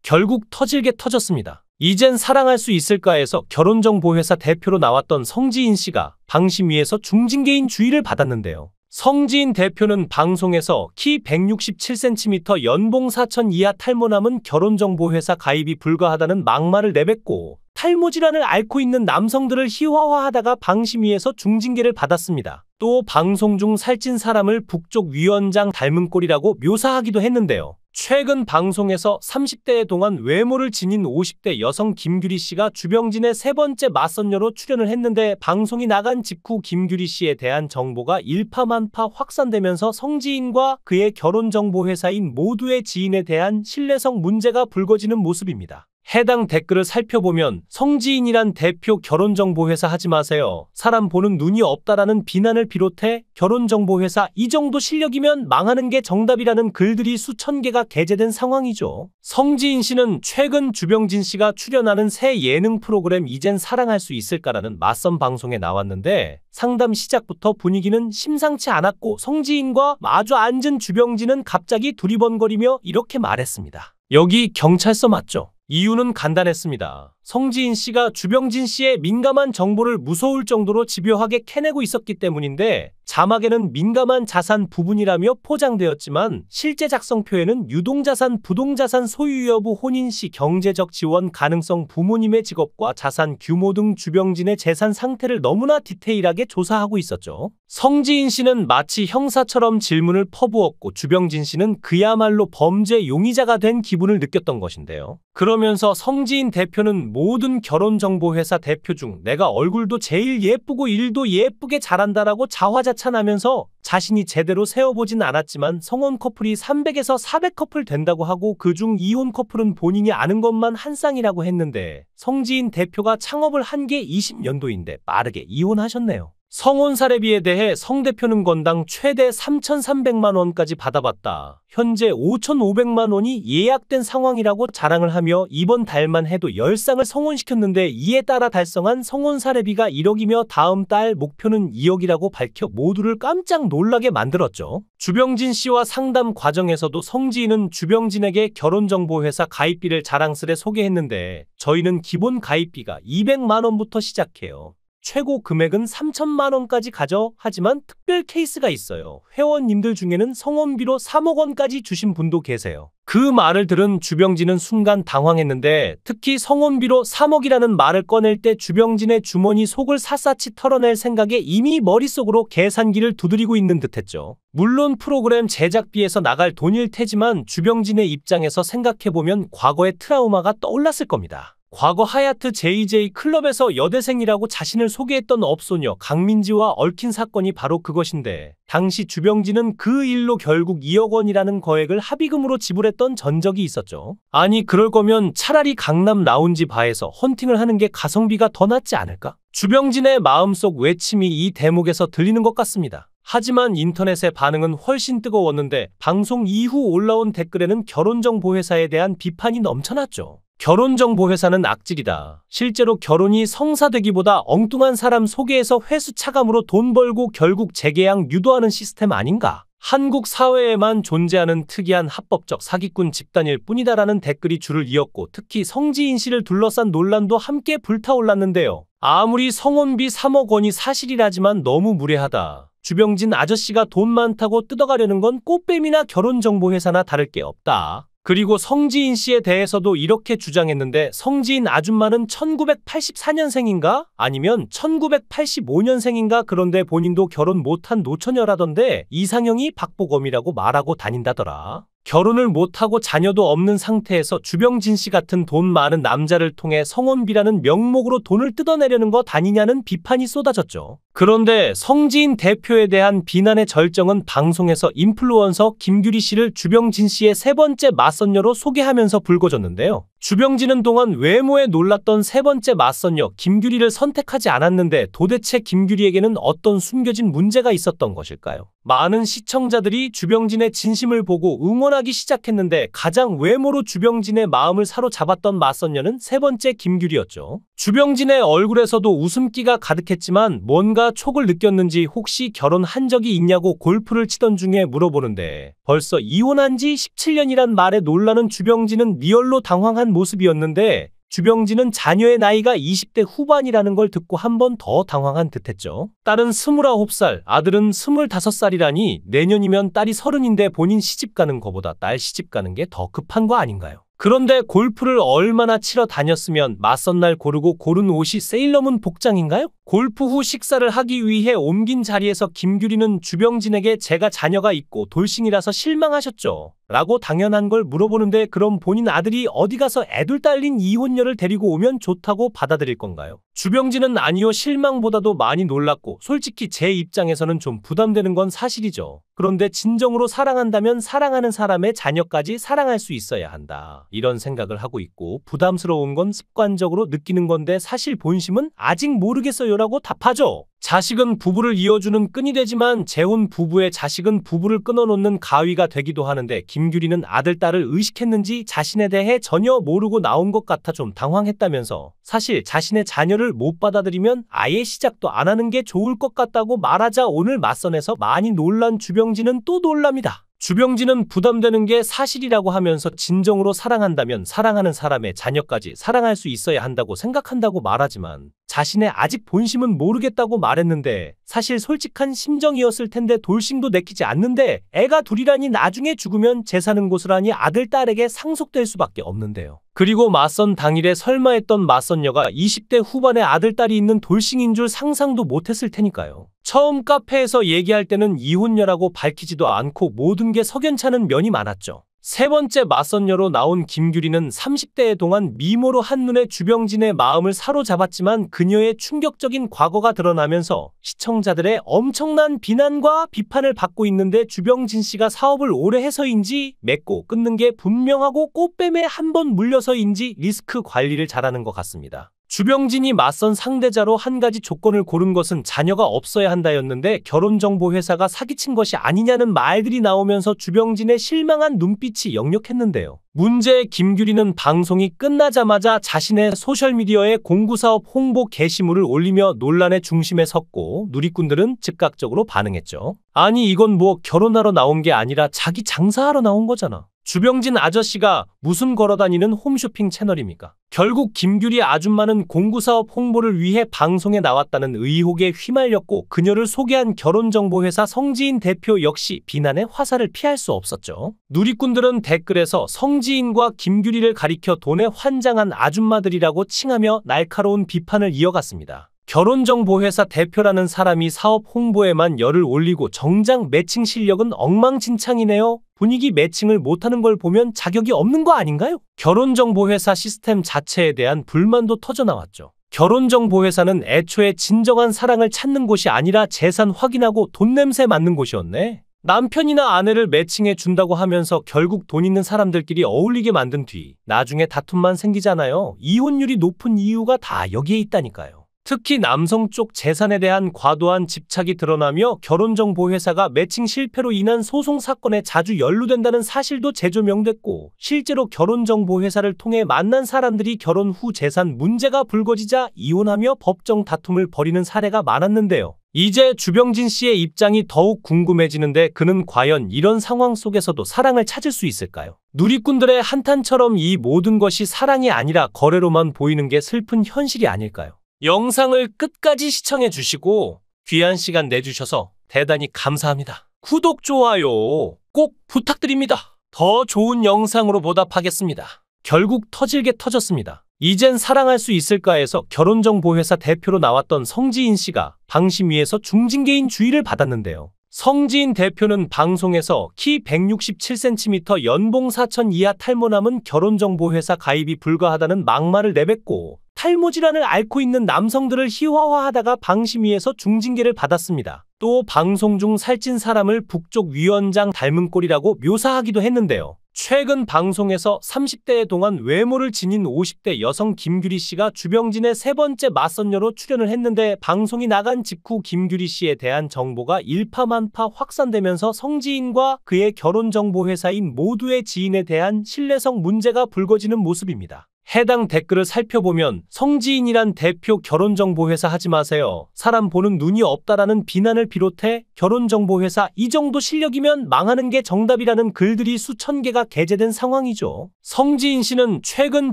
결국 터질게 터졌습니다. 이젠 사랑할 수 있을까에서 결혼정보회사 대표로 나왔던 성지인 씨가 방심위에서 중징계인 주의를 받았는데요. 성지인 대표는 방송에서 키 167cm 연봉 4천 이하 탈모남은 결혼정보회사 가입이 불가하다는 막말을 내뱉고 탈모 질환을 앓고 있는 남성들을 희화화하다가 방심위에서 중징계를 받았습니다. 또 방송 중 살찐 사람을 북쪽 위원장 닮은 꼴이라고 묘사하기도 했는데요. 최근 방송에서 30대 동안 외모를 지닌 50대 여성 김규리 씨가 주병진의 세 번째 맞선녀로 출연을 했는데 방송이 나간 직후 김규리 씨에 대한 정보가 일파만파 확산되면서 성지인과 그의 결혼정보회사인 모두의 지인에 대한 신뢰성 문제가 불거지는 모습입니다. 해당 댓글을 살펴보면 성지인이란 대표 결혼정보회사 하지 마세요. 사람 보는 눈이 없다라는 비난을 비롯해 결혼정보회사 이 정도 실력이면 망하는 게 정답이라는 글들이 수천 개가 게재된 상황이죠. 성지인 씨는 최근 주병진 씨가 출연하는 새 예능 프로그램 이젠 사랑할 수 있을까라는 맞선 방송에 나왔는데 상담 시작부터 분위기는 심상치 않았고 성지인과 마주 앉은 주병진은 갑자기 두리번거리며 이렇게 말했습니다. 여기 경찰서 맞죠? 이유는 간단했습니다. 성지인 씨가 주병진 씨의 민감한 정보를 무서울 정도로 집요하게 캐내고 있었기 때문인데 자막에는 민감한 자산 부분이라며 포장되었지만 실제 작성표에는 유동자산, 부동자산 소유 여부, 혼인 시 경제적 지원 가능성, 부모님의 직업과 자산 규모 등 주병진의 재산 상태를 너무나 디테일하게 조사하고 있었죠. 성지인 씨는 마치 형사처럼 질문을 퍼부었고 주병진 씨는 그야말로 범죄 용의자가 된 기분을 느꼈던 것인데요. 그러면서 성지인 대표는 모든 결혼정보회사 대표 중 내가 얼굴도 제일 예쁘고 일도 예쁘게 잘한다라고 자화자찬하면서 자신이 제대로 세어보진 않았지만 성혼 커플이 300에서 400커플 된다고 하고 그중 이혼 커플은 본인이 아는 것만 한 쌍이라고 했는데 성지인 대표가 창업을 한 게 20년도인데 빠르게 이혼하셨네요. 성혼 사례비에 대해 성 대표는 건당 최대 3,300만 원까지 받아봤다. 현재 5,500만 원이 예약된 상황이라고 자랑을 하며 이번 달만 해도 10쌍을 성혼시켰는데 이에 따라 달성한 성혼 사례비가 1억이며 다음 달 목표는 2억이라고 밝혀 모두를 깜짝 놀라게 만들었죠. 주병진 씨와 상담 과정에서도 성지인은 주병진에게 결혼정보회사 가입비를 자랑스레 소개했는데 저희는 기본 가입비가 200만 원부터 시작해요. 최고 금액은 3천만 원까지 가져 하지만 특별 케이스가 있어요. 회원님들 중에는 성원비로 3억 원까지 주신 분도 계세요. 그 말을 들은 주병진은 순간 당황했는데 특히 성원비로 3억이라는 말을 꺼낼 때 주병진의 주머니 속을 샅샅이 털어낼 생각에 이미 머릿속으로 계산기를 두드리고 있는 듯했죠. 물론 프로그램 제작비에서 나갈 돈일 테지만 주병진의 입장에서 생각해보면 과거의 트라우마가 떠올랐을 겁니다. 과거 하얏트 JJ 클럽에서 여대생이라고 자신을 소개했던 업소녀 강민지와 얽힌 사건이 바로 그것인데 당시 주병진은 그 일로 결국 2억 원이라는 거액을 합의금으로 지불했던 전적이 있었죠. 아니 그럴 거면 차라리 강남 라운지 바에서 헌팅을 하는 게 가성비가 더 낫지 않을까? 주병진의 마음속 외침이 이 대목에서 들리는 것 같습니다. 하지만 인터넷의 반응은 훨씬 뜨거웠는데 방송 이후 올라온 댓글에는 결혼정보회사에 대한 비판이 넘쳐났죠. 결혼정보회사는 악질이다. 실제로 결혼이 성사되기보다 엉뚱한 사람 소개해서 회수 차감으로 돈 벌고 결국 재계약 유도하는 시스템 아닌가? 한국 사회에만 존재하는 특이한 합법적 사기꾼 집단일 뿐이다라는 댓글이 줄을 이었고 특히 성지인 씨를 둘러싼 논란도 함께 불타올랐는데요. 아무리 성혼비 3억 원이 사실이라지만 너무 무례하다. 주병진 아저씨가 돈 많다고 뜯어가려는 건 꽃뱀이나 결혼정보회사나 다를 게 없다. 그리고 성지인 씨에 대해서도 이렇게 주장했는데 성지인 아줌마는 1984년생인가? 아니면 1985년생인가? 그런데 본인도 결혼 못한 노처녀라던데 이상형이 박보검이라고 말하고 다닌다더라. 결혼을 못하고 자녀도 없는 상태에서 주병진 씨 같은 돈 많은 남자를 통해 성혼비라는 명목으로 돈을 뜯어내려는 것 아니냐는 비판이 쏟아졌죠. 그런데 성지인 대표에 대한 비난의 절정은 방송에서 인플루언서 김규리 씨를 주병진 씨의 세 번째 맞선녀로 소개하면서 불거졌는데요. 주병진은 동안 외모에 놀랐던 세 번째 맞선녀 김규리를 선택하지 않았는데 도대체 김규리에게는 어떤 숨겨진 문제가 있었던 것일까요? 많은 시청자들이 주병진의 진심을 보고 응원하기 시작했는데 가장 외모로 주병진의 마음을 사로잡았던 맞선녀는 세 번째 김규리였죠. 주병진의 얼굴에서도 웃음기가 가득했지만 뭔가 촉을 느꼈는지 혹시 결혼한 적이 있냐고 골프를 치던 중에 물어보는데 벌써 이혼한 지 17년이란 말에 놀라는 주병진은 리얼로 당황한 모습이었는데 주병진은 자녀의 나이가 20대 후반이라는 걸 듣고 한 번 더 당황한 듯했죠. 딸은 29살, 아들은 25살이라니 내년이면 딸이 30인데 본인 시집 가는 거보다 딸 시집 가는 게 더 급한 거 아닌가요? 그런데 골프를 얼마나 치러 다녔으면 맞선 날 고르고 고른 옷이 세일러문 복장인가요? 골프 후 식사를 하기 위해 옮긴 자리에서 김규리는 주병진에게 제가 자녀가 있고 돌싱이라서 실망하셨죠? 라고 당연한 걸 물어보는데 그럼 본인 아들이 어디 가서 애둘 딸린 이혼녀를 데리고 오면 좋다고 받아들일 건가요? 주병진은 아니요 실망보다도 많이 놀랐고 솔직히 제 입장에서는 좀 부담되는 건 사실이죠. 그런데 진정으로 사랑한다면 사랑하는 사람의 자녀까지 사랑할 수 있어야 한다. 이런 생각을 하고 있고 부담스러운 건 습관적으로 느끼는 건데 사실 본심은 아직 모르겠어요 라고 답하죠. 자식은 부부를 이어주는 끈이 되지만 재혼 부부의 자식은 부부를 끊어놓는 가위가 되기도 하는데 김규리는 아들, 딸을 의식했는지 자신에 대해 전혀 모르고 나온 것 같아 좀 당황했다면서 사실 자신의 자녀를 못 받아들이면 아예 시작도 안 하는 게 좋을 것 같다고 말하자 오늘 맞선에서 많이 놀란 주병진은 또 놀랍니다. 주병진은 부담되는 게 사실이라고 하면서 진정으로 사랑한다면 사랑하는 사람의 자녀까지 사랑할 수 있어야 한다고 생각한다고 말하지만 자신의 아직 본심은 모르겠다고 말했는데 사실 솔직한 심정이었을 텐데 돌싱도 내키지 않는데 애가 둘이라니 나중에 죽으면 재사는 곳을하니 아들, 딸에게 상속될 수밖에 없는데요. 그리고 맞선 당일에 설마 했던 맞선녀가 20대 후반의 아들, 딸이 있는 돌싱인 줄 상상도 못했을 테니까요. 처음 카페에서 얘기할 때는 이혼녀라고 밝히지도 않고 모든 게 석연찮은 면이 많았죠. 세 번째 맞선녀로 나온 김규리는 30대에 동안 미모로 한눈에 주병진의 마음을 사로잡았지만 그녀의 충격적인 과거가 드러나면서 시청자들의 엄청난 비난과 비판을 받고 있는데 주병진 씨가 사업을 오래 해서인지 맺고 끊는 게 분명하고 꽃뱀에 한 번 물려서인지 리스크 관리를 잘하는 것 같습니다. 주병진이 맞선 상대자로 한 가지 조건을 고른 것은 자녀가 없어야 한다였는데 결혼정보회사가 사기친 것이 아니냐는 말들이 나오면서 주병진의 실망한 눈빛이 역력했는데요. 문제의 김규리는 방송이 끝나자마자 자신의 소셜미디어에 공구사업 홍보 게시물을 올리며 논란의 중심에 섰고 누리꾼들은 즉각적으로 반응했죠. 아니 이건 뭐 결혼하러 나온 게 아니라 자기 장사하러 나온 거잖아. 주병진 아저씨가 무슨 걸어다니는 홈쇼핑 채널입니까? 결국 김규리 아줌마는 공구사업 홍보를 위해 방송에 나왔다는 의혹에 휘말렸고 그녀를 소개한 결혼정보회사 성지인 대표 역시 비난의 화살을 피할 수 없었죠. 누리꾼들은 댓글에서 성지인과 김규리를 가리켜 돈에 환장한 아줌마들이라고 칭하며 날카로운 비판을 이어갔습니다. 결혼정보회사 대표라는 사람이 사업 홍보에만 열을 올리고 정작 매칭 실력은 엉망진창이네요. 분위기 매칭을 못하는 걸 보면 자격이 없는 거 아닌가요? 결혼정보회사 시스템 자체에 대한 불만도 터져나왔죠. 결혼정보회사는 애초에 진정한 사랑을 찾는 곳이 아니라 재산 확인하고 돈 냄새 맡는 곳이었네. 남편이나 아내를 매칭해 준다고 하면서 결국 돈 있는 사람들끼리 어울리게 만든 뒤 나중에 다툼만 생기잖아요. 이혼율이 높은 이유가 다 여기에 있다니까요. 특히 남성 쪽 재산에 대한 과도한 집착이 드러나며 결혼정보회사가 매칭 실패로 인한 소송 사건에 자주 연루된다는 사실도 재조명됐고 실제로 결혼정보회사를 통해 만난 사람들이 결혼 후 재산 문제가 불거지자 이혼하며 법정 다툼을 벌이는 사례가 많았는데요. 이제 주병진 씨의 입장이 더욱 궁금해지는데 그는 과연 이런 상황 속에서도 사랑을 찾을 수 있을까요? 누리꾼들의 한탄처럼 이 모든 것이 사랑이 아니라 거래로만 보이는 게 슬픈 현실이 아닐까요? 영상을 끝까지 시청해 주시고 귀한 시간 내주셔서 대단히 감사합니다. 구독, 좋아요 꼭 부탁드립니다. 더 좋은 영상으로 보답하겠습니다. 결국 터질게 터졌습니다. 이젠 사랑할 수 있을까 해서 결혼정보회사 대표로 나왔던 성지인 씨가 방심위에서 중징계인 주의를 받았는데요. 성지인 대표는 방송에서 키 167cm 연봉 4천 이하 탈모남은 결혼정보회사 가입이 불가하다는 막말을 내뱉고 탈모 질환을 앓고 있는 남성들을 희화화하다가 방심위에서 중징계를 받았습니다. 또 방송 중 살찐 사람을 북쪽 위원장 닮은 꼴이라고 묘사하기도 했는데요. 최근 방송에서 30대 동안 외모를 지닌 50대 여성 김규리 씨가 주병진의 세 번째 맞선녀로 출연을 했는데 방송이 나간 직후 김규리 씨에 대한 정보가 일파만파 확산되면서 성지인과 그의 결혼정보회사인 모두의 지인에 대한 신뢰성 문제가 불거지는 모습입니다. 해당 댓글을 살펴보면 성지인이란 대표 결혼정보회사 하지 마세요. 사람 보는 눈이 없다라는 비난을 비롯해 결혼정보회사 이 정도 실력이면 망하는 게 정답이라는 글들이 수천 개가 게재된 상황이죠. 성지인 씨는 최근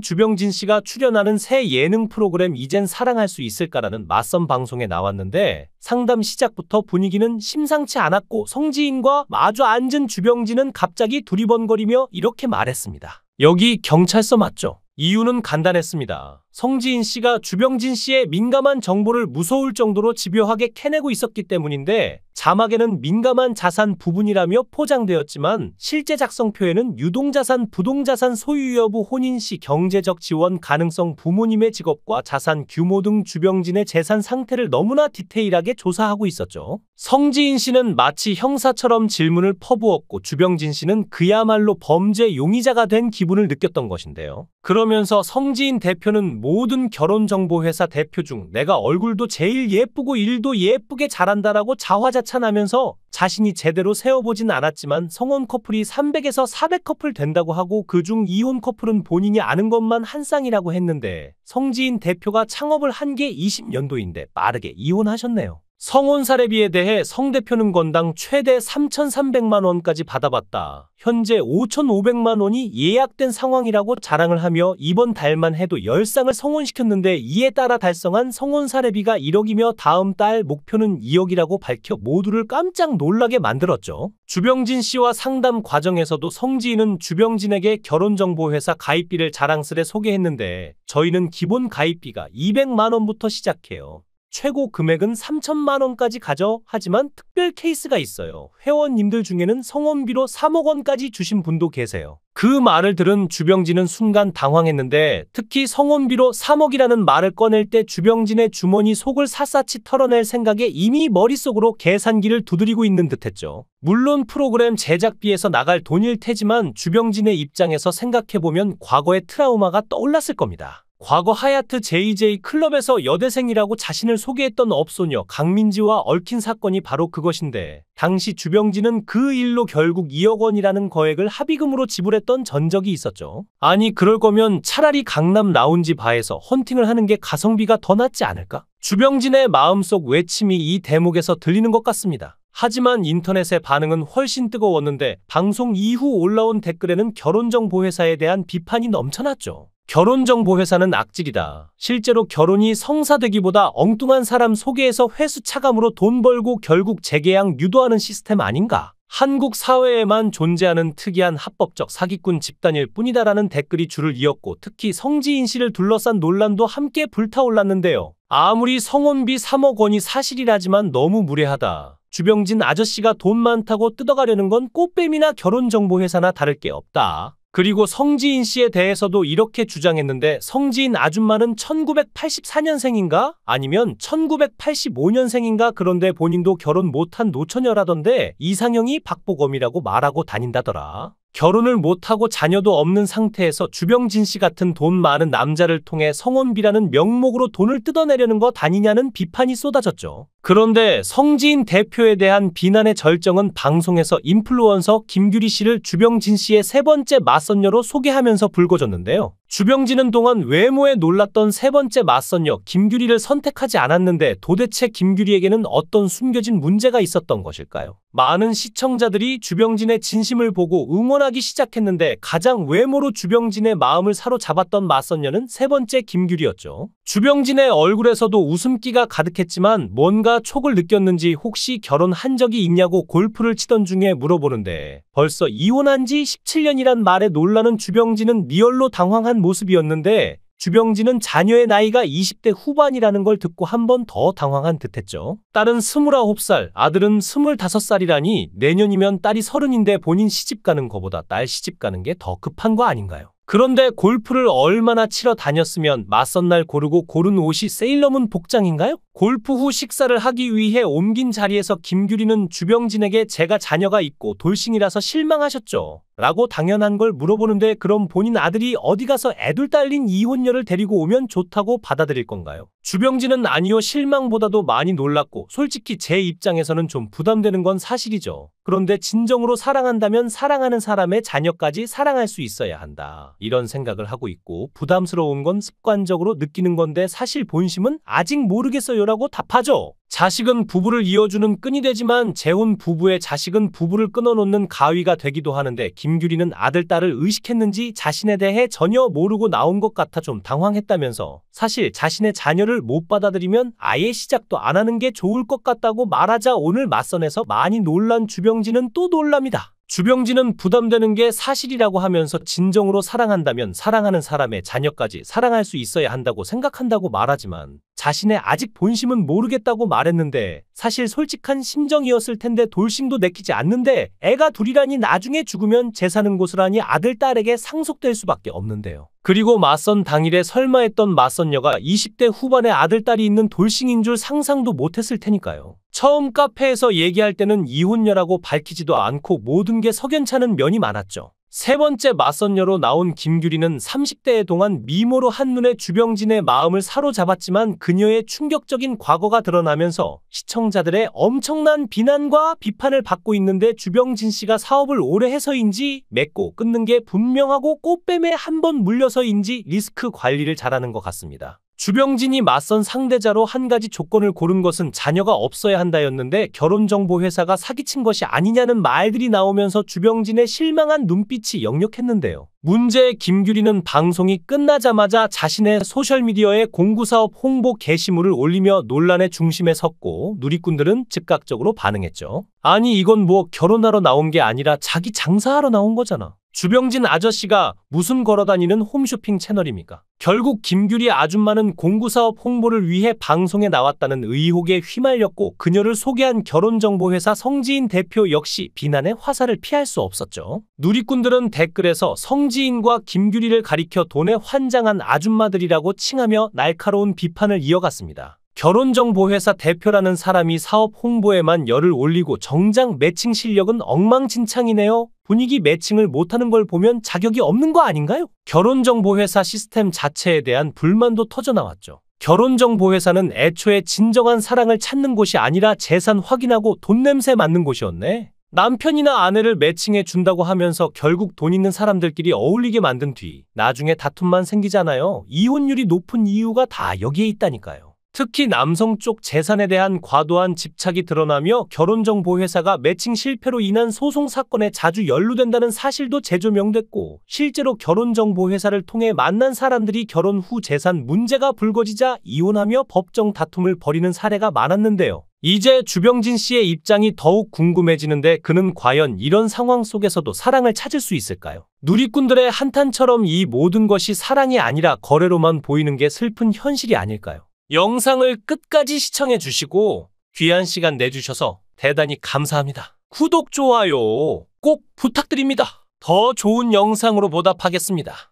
주병진 씨가 출연하는 새 예능 프로그램 이젠 사랑할 수 있을까라는 맞선 방송에 나왔는데 상담 시작부터 분위기는 심상치 않았고 성지인과 마주 앉은 주병진은 갑자기 두리번거리며 이렇게 말했습니다. 여기 경찰서 맞죠? 이유는 간단했습니다. 성지인 씨가 주병진 씨의 민감한 정보를 무서울 정도로 집요하게 캐내고 있었기 때문인데 자막에는 민감한 자산 부분이라며 포장되었지만 실제 작성표에는 유동자산, 부동자산 소유 여부, 혼인 시 경제적 지원 가능성, 부모님의 직업과 자산 규모 등 주병진의 재산 상태를 너무나 디테일하게 조사하고 있었죠. 성지인 씨는 마치 형사처럼 질문을 퍼부었고 주병진 씨는 그야말로 범죄 용의자가 된 기분을 느꼈던 것인데요. 그러면서 성지인 대표는 모든 결혼정보회사 대표 중 내가 얼굴도 제일 예쁘고 일도 예쁘게 잘한다라고 자화자찬하면서 자신이 제대로 세워보진 않았지만 성혼 커플이 300에서 400 커플 된다고 하고 그중 이혼 커플은 본인이 아는 것만 한 쌍이라고 했는데 성지인 대표가 창업을 한 게 20년도인데 빠르게 이혼하셨네요. 성혼 사례비에 대해 성 대표는 건당 최대 3,300만 원까지 받아봤다. 현재 5,500만 원이 예약된 상황이라고 자랑을 하며 이번 달만 해도 10쌍을 성혼시켰는데 이에 따라 달성한 성혼 사례비가 1억이며 다음 달 목표는 2억이라고 밝혀 모두를 깜짝 놀라게 만들었죠. 주병진 씨와 상담 과정에서도 성지인은 주병진에게 결혼정보회사 가입비를 자랑스레 소개했는데 저희는 기본 가입비가 200만 원부터 시작해요. 최고 금액은 3천만 원까지 가져 하지만 특별 케이스가 있어요. 회원님들 중에는 성원비로 3억 원까지 주신 분도 계세요. 그 말을 들은 주병진은 순간 당황했는데 특히 성원비로 3억이라는 말을 꺼낼 때 주병진의 주머니 속을 샅샅이 털어낼 생각에 이미 머릿속으로 계산기를 두드리고 있는 듯했죠. 물론 프로그램 제작비에서 나갈 돈일 테지만 주병진의 입장에서 생각해보면 과거의 트라우마가 떠올랐을 겁니다. 과거 하얏트 JJ 클럽에서 여대생이라고 자신을 소개했던 업소녀 강민지와 얽힌 사건이 바로 그것인데 당시 주병진은 그 일로 결국 2억 원이라는 거액을 합의금으로 지불했던 전적이 있었죠. 아니 그럴 거면 차라리 강남 라운지 바에서 헌팅을 하는 게 가성비가 더 낫지 않을까? 주병진의 마음속 외침이 이 대목에서 들리는 것 같습니다. 하지만 인터넷의 반응은 훨씬 뜨거웠는데 방송 이후 올라온 댓글에는 결혼정보회사에 대한 비판이 넘쳐났죠. 결혼정보회사는 악질이다. 실제로 결혼이 성사되기보다 엉뚱한 사람 소개해서 회수 차감으로 돈 벌고 결국 재계약 유도하는 시스템 아닌가? 한국 사회에만 존재하는 특이한 합법적 사기꾼 집단일 뿐이다라는 댓글이 줄을 이었고 특히 성지인 씨를 둘러싼 논란도 함께 불타올랐는데요. 아무리 성혼비 3억 원이 사실이라지만 너무 무례하다. 주병진 아저씨가 돈 많다고 뜯어가려는 건 꽃뱀이나 결혼정보회사나 다를 게 없다. 그리고 성지인 씨에 대해서도 이렇게 주장했는데 성지인 아줌마는 1984년생인가? 아니면 1985년생인가? 그런데 본인도 결혼 못한 노처녀라던데 이상형이 박보검이라고 말하고 다닌다더라. 결혼을 못하고 자녀도 없는 상태에서 주병진 씨 같은 돈 많은 남자를 통해 성혼비라는 명목으로 돈을 뜯어내려는 것 아니냐는 비판이 쏟아졌죠. 그런데 성지인 대표에 대한 비난의 절정은 방송에서 인플루언서 김규리 씨를 주병진 씨의 세 번째 맞선녀로 소개하면서 불거졌는데요. 주병진은 동안 외모에 놀랐던 세 번째 맞선녀 김규리를 선택하지 않았는데 도대체 김규리에게는 어떤 숨겨진 문제가 있었던 것일까요? 많은 시청자들이 주병진의 진심을 보고 응원하기 시작했는데 가장 외모로 주병진의 마음을 사로잡았던 맞선녀는 세 번째 김규리였죠. 주병진의 얼굴에서도 웃음기가 가득했지만 뭔가 촉을 느꼈는지 혹시 결혼한 적이 있냐고 골프를 치던 중에 물어보는데 벌써 이혼한 지 17년이란 말에 놀라는 주병진은 리얼로 당황한 모습이었는데 주병진은 자녀의 나이가 20대 후반이라는 걸 듣고 한 번 더 당황한 듯했죠. 딸은 29살, 아들은 25살이라니 내년이면 딸이 30인데 본인 시집가는 거보다 딸 시집가는 게 더 급한 거 아닌가요? 그런데 골프를 얼마나 치러 다녔으면 맞선 날 고르고 고른 옷이 세일러문 복장인가요? 골프 후 식사를 하기 위해 옮긴 자리에서 김규리는 주병진에게 제가 자녀가 있고 돌싱이라서 실망하셨죠. 라고 당연한 걸 물어보는데 그럼 본인 아들이 어디 가서 애둘 딸린 이혼녀를 데리고 오면 좋다고 받아들일 건가요? 주병진은 아니요 실망보다도 많이 놀랐고 솔직히 제 입장에서는 좀 부담되는 건 사실이죠. 그런데 진정으로 사랑한다면 사랑하는 사람의 자녀까지 사랑할 수 있어야 한다. 이런 생각을 하고 있고 부담스러운 건 습관적으로 느끼는 건데 사실 본심은 아직 모르겠어요라고 답하죠. 자식은 부부를 이어주는 끈이 되지만 재혼 부부의 자식은 부부를 끊어놓는 가위가 되기도 하는데 김규리는 아들, 딸을 의식했는지 자신에 대해 전혀 모르고 나온 것 같아 좀 당황했다면서 사실 자신의 자녀를 못 받아들이면 아예 시작도 안 하는 게 좋을 것 같다고 말하자 오늘 맞선에서 많이 놀란 주병진은 또 놀랍니다. 주병진은 부담되는 게 사실이라고 하면서 진정으로 사랑한다면 사랑하는 사람의 자녀까지 사랑할 수 있어야 한다고 생각한다고 말하지만 자신의 아직 본심은 모르겠다고 말했는데 사실 솔직한 심정이었을 텐데 돌싱도 내키지 않는데 애가 둘이라니 나중에 죽으면 재사는 곳이라니 아들, 딸에게 상속될 수밖에 없는데요. 그리고 맞선 당일에 설마 했던 맞선녀가 20대 후반의 아들, 딸이 있는 돌싱인 줄 상상도 못했을 테니까요. 처음 카페에서 얘기할 때는 이혼녀라고 밝히지도 않고 모든 게 석연찮은 면이 많았죠. 세 번째 맞선녀로 나온 김규리는 30대에 동안 미모로 한눈에 주병진의 마음을 사로잡았지만 그녀의 충격적인 과거가 드러나면서 시청자들의 엄청난 비난과 비판을 받고 있는데 주병진 씨가 사업을 오래 해서인지 맺고 끊는 게 분명하고 꽃뱀에 한 번 물려서인지 리스크 관리를 잘하는 것 같습니다. 주병진이 맞선 상대자로 한 가지 조건을 고른 것은 자녀가 없어야 한다였는데 결혼정보회사가 사기친 것이 아니냐는 말들이 나오면서 주병진의 실망한 눈빛이 역력했는데요. 문제의 김규리는 방송이 끝나자마자 자신의 소셜미디어에 공구사업 홍보 게시물을 올리며 논란의 중심에 섰고 누리꾼들은 즉각적으로 반응했죠. 아니 이건 뭐 결혼하러 나온 게 아니라 자기 장사하러 나온 거잖아. 주병진 아저씨가 무슨 걸어다니는 홈쇼핑 채널입니까? 결국 김규리 아줌마는 공구사업 홍보를 위해 방송에 나왔다는 의혹에 휘말렸고 그녀를 소개한 결혼정보회사 성지인 대표 역시 비난의 화살을 피할 수 없었죠. 누리꾼들은 댓글에서 성지인과 김규리를 가리켜 돈에 환장한 아줌마들이라고 칭하며 날카로운 비판을 이어갔습니다. 결혼정보회사 대표라는 사람이 사업 홍보에만 열을 올리고 정작 매칭 실력은 엉망진창이네요. 분위기 매칭을 못하는 걸 보면 자격이 없는 거 아닌가요? 결혼정보회사 시스템 자체에 대한 불만도 터져나왔죠. 결혼정보회사는 애초에 진정한 사랑을 찾는 곳이 아니라 재산 확인하고 돈 냄새 맡는 곳이었네. 남편이나 아내를 매칭해 준다고 하면서 결국 돈 있는 사람들끼리 어울리게 만든 뒤 나중에 다툼만 생기잖아요. 이혼율이 높은 이유가 다 여기에 있다니까요. 특히 남성 쪽 재산에 대한 과도한 집착이 드러나며 결혼정보회사가 매칭 실패로 인한 소송 사건에 자주 연루된다는 사실도 재조명됐고 실제로 결혼정보회사를 통해 만난 사람들이 결혼 후 재산 문제가 불거지자 이혼하며 법정 다툼을 벌이는 사례가 많았는데요. 이제 주병진 씨의 입장이 더욱 궁금해지는데 그는 과연 이런 상황 속에서도 사랑을 찾을 수 있을까요? 누리꾼들의 한탄처럼 이 모든 것이 사랑이 아니라 거래로만 보이는 게 슬픈 현실이 아닐까요? 영상을 끝까지 시청해 주시고 귀한 시간 내주셔서 대단히 감사합니다. 구독, 좋아요 꼭 부탁드립니다. 더 좋은 영상으로 보답하겠습니다.